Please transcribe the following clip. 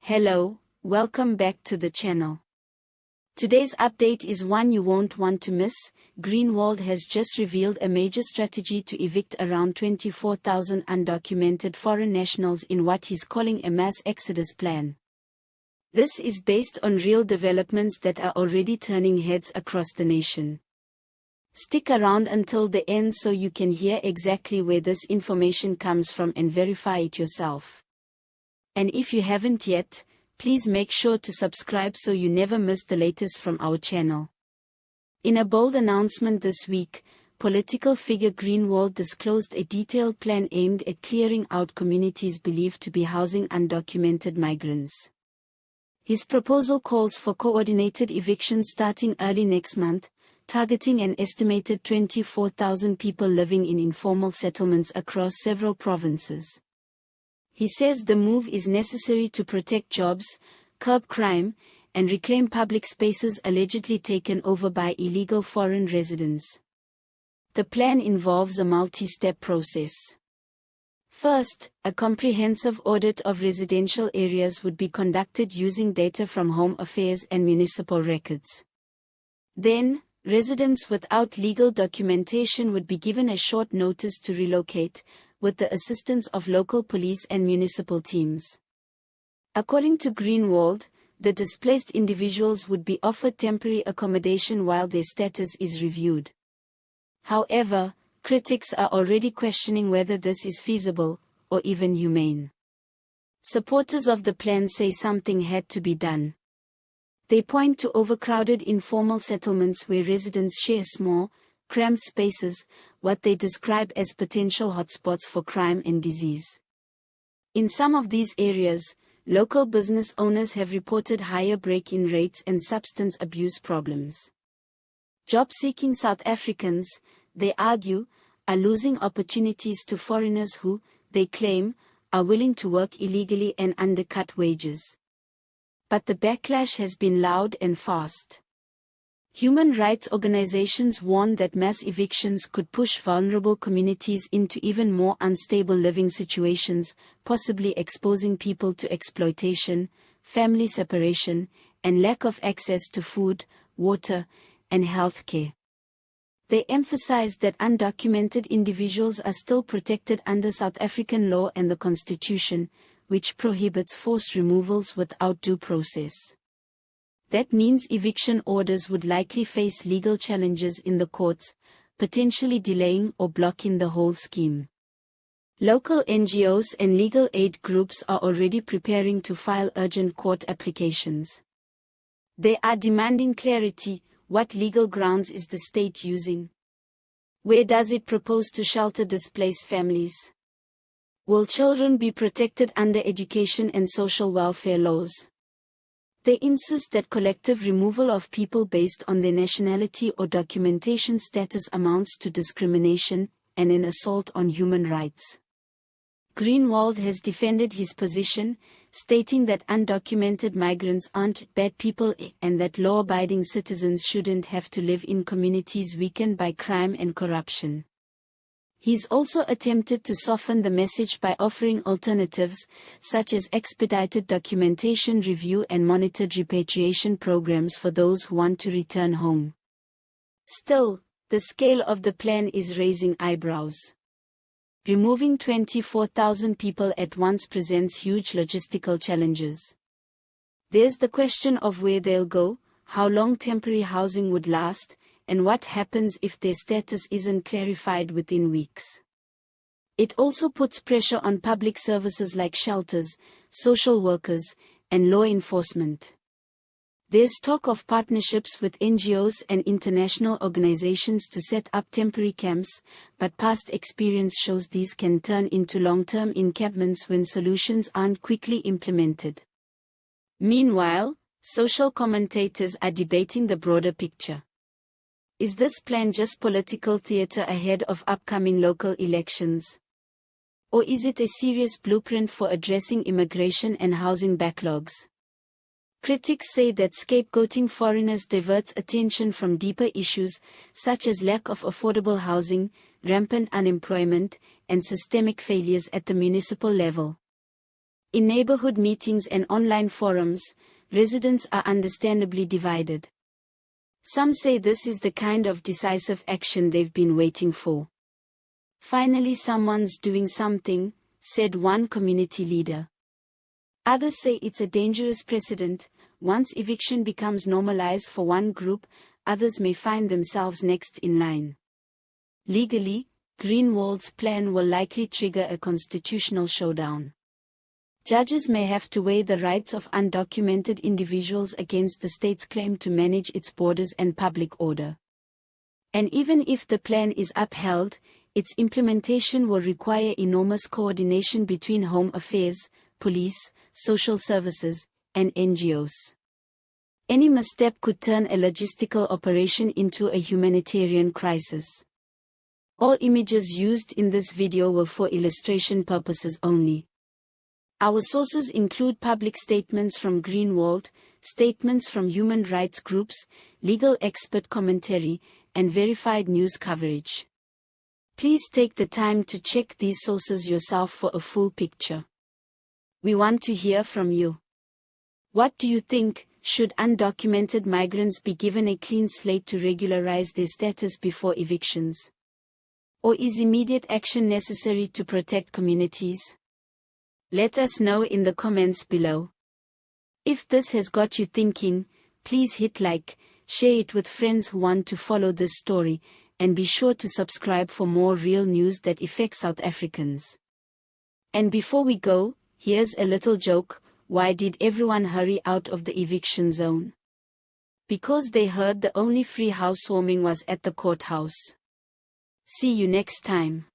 Hello, welcome back to the channel. Today's update is one you won't want to miss. Groenewald has just revealed a major strategy to evict around 24,000 undocumented foreign nationals in what he's calling a mass exodus plan. This is based on real developments that are already turning heads across the nation. Stick around until the end so you can hear exactly where this information comes from and verify it yourself. And if you haven't yet, please make sure to subscribe so you never miss the latest from our channel. In a bold announcement this week, political figure Groenewald disclosed a detailed plan aimed at clearing out communities believed to be housing undocumented migrants. His proposal calls for coordinated evictions starting early next month, targeting an estimated 24,000 people living in informal settlements across several provinces. He says the move is necessary to protect jobs, curb crime, and reclaim public spaces allegedly taken over by illegal foreign residents. The plan involves a multi-step process. First, a comprehensive audit of residential areas would be conducted using data from Home Affairs and municipal records. Then, residents without legal documentation would be given a short notice to relocate, with the assistance of local police and municipal teams. According to Groenewald, the displaced individuals would be offered temporary accommodation while their status is reviewed. However, critics are already questioning whether this is feasible, or even humane. Supporters of the plan say something had to be done. They point to overcrowded informal settlements where residents share small, cramped spaces, what they describe as potential hotspots for crime and disease. In some of these areas, local business owners have reported higher break-in rates and substance abuse problems. Job-seeking South Africans, they argue, are losing opportunities to foreigners who, they claim, are willing to work illegally and undercut wages. But the backlash has been loud and fast. Human rights organizations warn that mass evictions could push vulnerable communities into even more unstable living situations, possibly exposing people to exploitation, family separation, and lack of access to food, water, and health care. They emphasize that undocumented individuals are still protected under South African law and the Constitution, which prohibits forced removals without due process. That means eviction orders would likely face legal challenges in the courts, potentially delaying or blocking the whole scheme. Local NGOs and legal aid groups are already preparing to file urgent court applications. They are demanding clarity. What legal grounds is the state using? Where does it propose to shelter displaced families? Will children be protected under education and social welfare laws? They insist that collective removal of people based on their nationality or documentation status amounts to discrimination and an assault on human rights. Groenewald has defended his position, stating that undocumented migrants aren't bad people and that law-abiding citizens shouldn't have to live in communities weakened by crime and corruption. He's also attempted to soften the message by offering alternatives, such as expedited documentation review and monitored repatriation programs for those who want to return home. Still, the scale of the plan is raising eyebrows. Removing 24,000 people at once presents huge logistical challenges. There's the question of where they'll go, how long temporary housing would last, and what happens if their status isn't clarified within weeks. It also puts pressure on public services like shelters, social workers, and law enforcement. There's talk of partnerships with NGOs and international organizations to set up temporary camps, but past experience shows these can turn into long-term encampments when solutions aren't quickly implemented. Meanwhile, social commentators are debating the broader picture. Is this plan just political theater ahead of upcoming local elections? Or is it a serious blueprint for addressing immigration and housing backlogs? Critics say that scapegoating foreigners diverts attention from deeper issues, such as lack of affordable housing, rampant unemployment, and systemic failures at the municipal level. In neighborhood meetings and online forums, residents are understandably divided. Some say this is the kind of decisive action they've been waiting for. Finally, someone's doing something, said one community leader. Others say it's a dangerous precedent. Once eviction becomes normalized for one group, others may find themselves next in line. Legally, Groenewald's plan will likely trigger a constitutional showdown. Judges may have to weigh the rights of undocumented individuals against the state's claim to manage its borders and public order. And even if the plan is upheld, its implementation will require enormous coordination between Home Affairs, police, social services, and NGOs. Any misstep could turn a logistical operation into a humanitarian crisis. All images used in this video were for illustration purposes only. Our sources include public statements from Groenewald, statements from human rights groups, legal expert commentary, and verified news coverage. Please take the time to check these sources yourself for a full picture. We want to hear from you. What do you think? Should undocumented migrants be given a clean slate to regularize their status before evictions? Or is immediate action necessary to protect communities? Let us know in the comments below. If this has got you thinking, please hit like, share it with friends who want to follow this story, and be sure to subscribe for more real news that affects South Africans. And before we go, here's a little joke. Why did everyone hurry out of the eviction zone? Because they heard the only free housewarming was at the courthouse. See you next time.